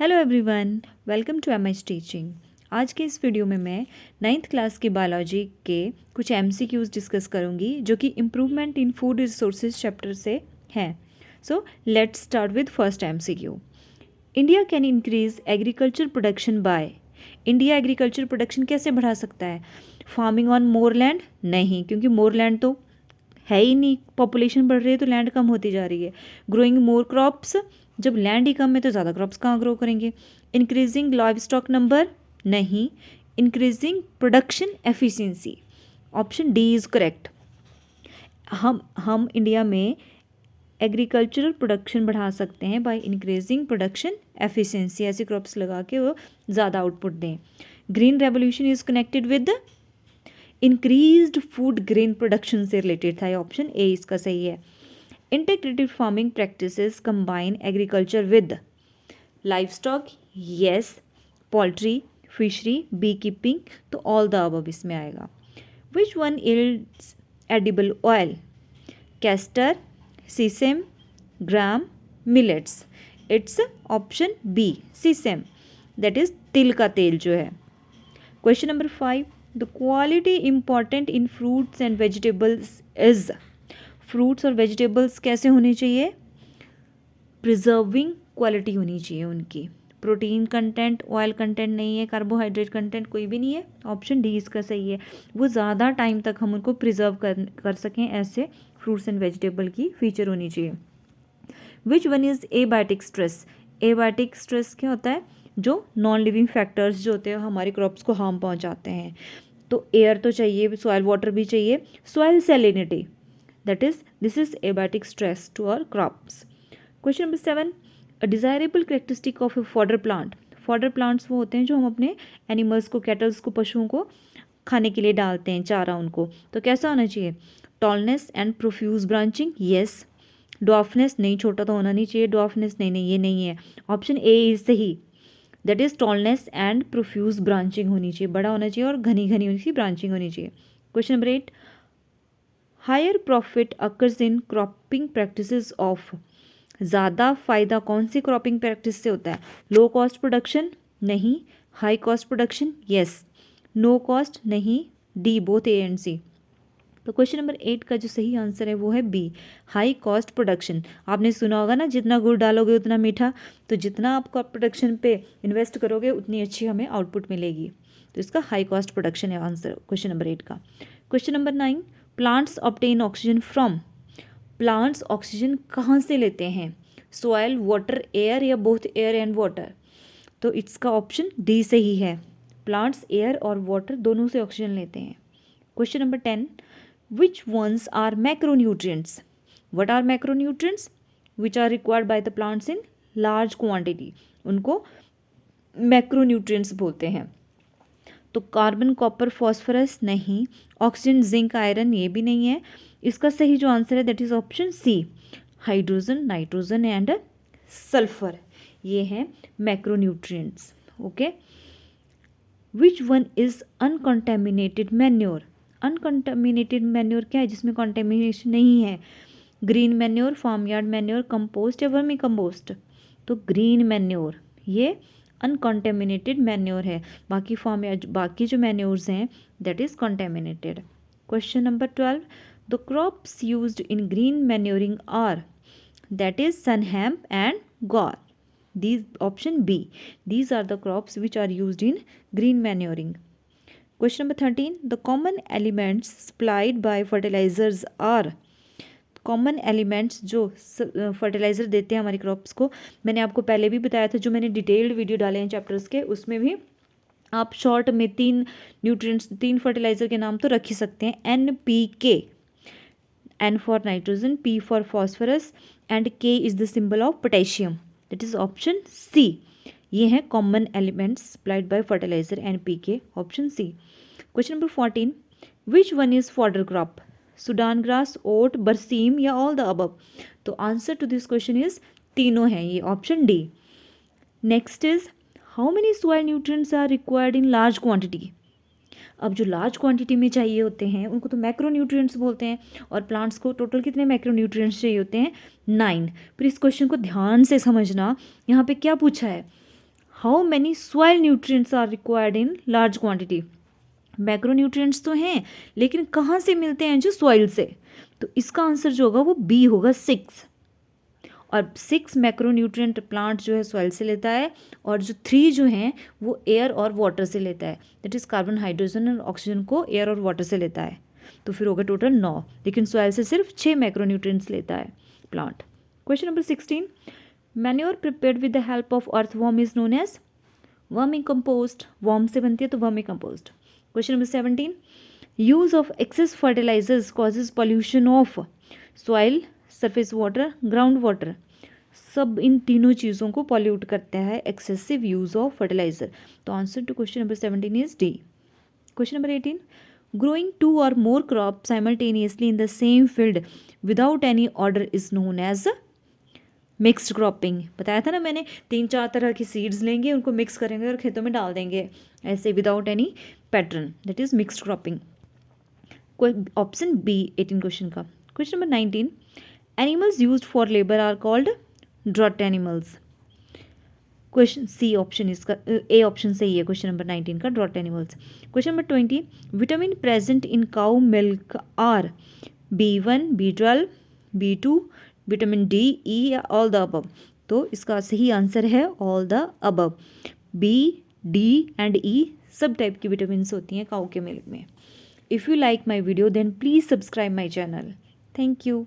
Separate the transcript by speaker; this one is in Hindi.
Speaker 1: Hello everyone, welcome to MH teaching. आज के इस वीडियो में मैं 9th क्लास की बायोलॉजी के कुछ एमसीक्यूज डिस्कस करूंगी जो कि improvement in food resources chapter से हैं। So let's start with first MCQ. India can increase agriculture production by. India agriculture production कैसे बढ़ा सकता है? Farming on more land? नहीं, क्योंकि मोर लैंड तो है ही नहीं, पॉपुलेशन बढ़ रही है तो लैंड कम होती जा रही है। Growing more crops? जब लैंड ही कम है तो ज़्यादा क्रॉप्स कहाँ ग्रो करेंगे। Increasing livestock number? नहीं। Increasing production efficiency? Option D is correct. हम इंडिया में एग्रीकल्चरल प्रोडक्शन बढ़ा सकते हैं बाय इंक्रीजिंग प्रोडक्शन एफिशिएंसी। ऐसे क्रॉप्स लगा के वो ज़्यादा आउटपुट दें। Green revolution is connected with increased food grain production से रिलेटेड था। ये ऑप्शन ए इसका सही है। Integrated farming practices combine agriculture with livestock? Yes. Poultry, fishery, beekeeping? तो ऑल द अबव इसमें आएगा। Which one yields edible oil? Castor, sesame, gram, millets? It's option B, sesame, that is तिल का तेल जो है। Question number 5, the quality important in fruits and vegetables is? Fruits और वेजिटेबल्स कैसे होने चाहिए? प्रिजर्विंग क्वालिटी होनी चाहिए उनकी। प्रोटीन कंटेंट, ऑयल कंटेंट नहीं है, कार्बोहाइड्रेट कंटेंट कोई भी नहीं है। ऑप्शन डी इसका सही है। वो ज़्यादा टाइम तक हम उनको प्रिजर्व कर सकें, ऐसे फ्रूट्स एंड वेजिटेबल की फीचर होनी चाहिए। विच one is abiotic stress? Abiotic stress क्या होता है? जो नॉन लिविंग फैक्टर्स जो होते हैं हमारे क्रॉप्स को हार्म पहुंचाते हैं। तो एयर तो चाहिए, सॉइल वाटर भी चाहिए। Soil salinity, that is this is abiotic stress to our crops. Question number 7, a desirable characteristic of a fodder plant? fodder plants वो होते हैं जो हम अपने एनिमल्स को, कैटल्स को, पशुओं को खाने के लिए डालते हैं, चारा उनको। तो कैसा होना चाहिए? Tallness and profuse branching? Yes. डॉफनेस? नहीं, छोटा तो होना नहीं चाहिए। डॉफनेस नहीं नहीं, ये नहीं है। ऑप्शन ए इज सही, that is tallness and profuse branching होनी चाहिए, बड़ा होना चाहिए और घनी घनी उनकी ब्रांचिंग होनी चाहिए। Question number 8, higher profit occurs in cropping practices of? ज़्यादा फ़ायदा कौन सी क्रॉपिंग प्रैक्टिस से होता है? Low cost production? नहीं। High cost production? Yes. No cost? नहीं। D, both A and C. तो क्वेश्चन नंबर 8 का जो सही आंसर है वो है बी, हाई कॉस्ट प्रोडक्शन। आपने सुना होगा ना, जितना गुड़ डालोगे उतना मीठा। तो जितना आप क्रॉप प्रोडक्शन पे इन्वेस्ट करोगे उतनी अच्छी हमें आउटपुट मिलेगी। तो इसका हाई कॉस्ट प्रोडक्शन है आंसर क्वेश्चन नंबर 8 का। Question number 9, plants obtain oxygen from? Plants oxygen कहाँ से लेते हैं? सॉइल, वाटर, एयर या बोथ एयर एंड वाटर? तो इसका ऑप्शन डी सही है। प्लांट्स एयर और वाटर दोनों से ऑक्सीजन लेते हैं। Question number 10, which ones are macronutrients? What are macronutrients? Which are required by the plants in large quantity, उनको मैक्रोन्यूट्रिएंट्स बोलते हैं। तो कार्बन, कॉपर, फॉस्फोरस? नहीं। Oxygen, zinc, iron? ये भी नहीं है। इसका सही जो आंसर है that is option C, hydrogen, nitrogen and sulphur, ये हैं macronutrients. Okay. Which one is uncontaminated manure? Uncontaminated manure क्या है? जिसमें कंटेमिनेशन नहीं है। Green manure, farmyard manure, compost या वर्मी कंपोस्ट? तो ग्रीन मैन्योर ये अनकंटेमिनेटेड मैन्योर है। बाकी फार्म या बाकी जो मैन्योर्स हैं that is contaminated. Question number 12, the crops used in green manuring are? That is sun hemp and guar. These option B, these are the crops which are used in green manuring. Question number 13, the common elements supplied by fertilizers are? Common elements जो फर्टिलाइज़र देते हैं हमारी क्रॉप्स को, मैंने आपको पहले भी बताया था, जो मैंने डिटेल्ड वीडियो डाले हैं चैप्टर्स के, उसमें भी आप शॉर्ट में 3 न्यूट्रिएंट्स, 3 फर्टिलाइज़र के नाम तो रख ही सकते हैं। NPK, N for nitrogen, P for phosphorus and K is the symbol of potassium, that is option C. ये हैं common elements supplied by fertiliser NPK, option C. Question number 14, which one is fodder crop? Sudan grass, oat, berseem या ऑल द अबव? तो answer to this question is तीनों हैं, ये option D. Next is, how many soil nutrients are required in large quantity? अब जो लार्ज क्वांटिटी में चाहिए होते हैं उनको तो मैक्रोन्यूट्रिएंट्स बोलते हैं, और प्लांट्स को टोटल कितने मैक्रोन्यूट्रिएंट्स चाहिए होते हैं? 9। फिर इस क्वेश्चन को ध्यान से समझना, यहाँ पे क्या पूछा है? How many soil nutrients are required in large quantity. Macronutrients तो हैं लेकिन कहाँ से मिलते हैं, जो सॉइल से। तो इसका आंसर जो होगा वो बी होगा 6। और 6 मैक्रोन्यूट्रिएंट प्लांट जो है सॉइल से लेता है, और जो 3 जो हैं वो एयर और वाटर से लेता है। दैट इज़ कार्बन, हाइड्रोजन और ऑक्सीजन को एयर और वाटर से लेता है। तो फिर होगा टोटल 9, लेकिन सॉइल से सिर्फ 6 मैक्रोन्यूट्रिएंट्स लेता है plant. Question number 16, manure prepared with the help of earthworm is known as vermicompost. Worm से बनती है तो vermicompost. Question number 17, use of excess fertilisers causes pollution of soil, surface water, ground water. सब इन तीनों चीज़ों को पॉल्यूट करता है एक्सेसिव यूज ऑफ फर्टिलाइजर। तो answer to question number 17 is D. Question number 18, growing 2 or more crops simultaneously in the same field without any order is known as mixed cropping. बताया था ना मैंने, 3-4 तरह की सीड्स लेंगे, उनको मिक्स करेंगे और खेतों में डाल देंगे ऐसे without any pattern, that is mixed cropping. Option B 18 question का। Question number 19, animals used for labour are called draught animals. Question C option इसका, ए ऑप्शन सही है क्वेश्चन नंबर 19 का, draught animals. Question number 20, vitamin present in cow milk are B1, B12, B2, vitamin D, E या ऑल द अबव। तो इसका सही आंसर है all the above. B, D and ई सब टाइप की विटामिन होती हैं काउ के मिल्क में। If you like my video then please subscribe my channel. Thank you.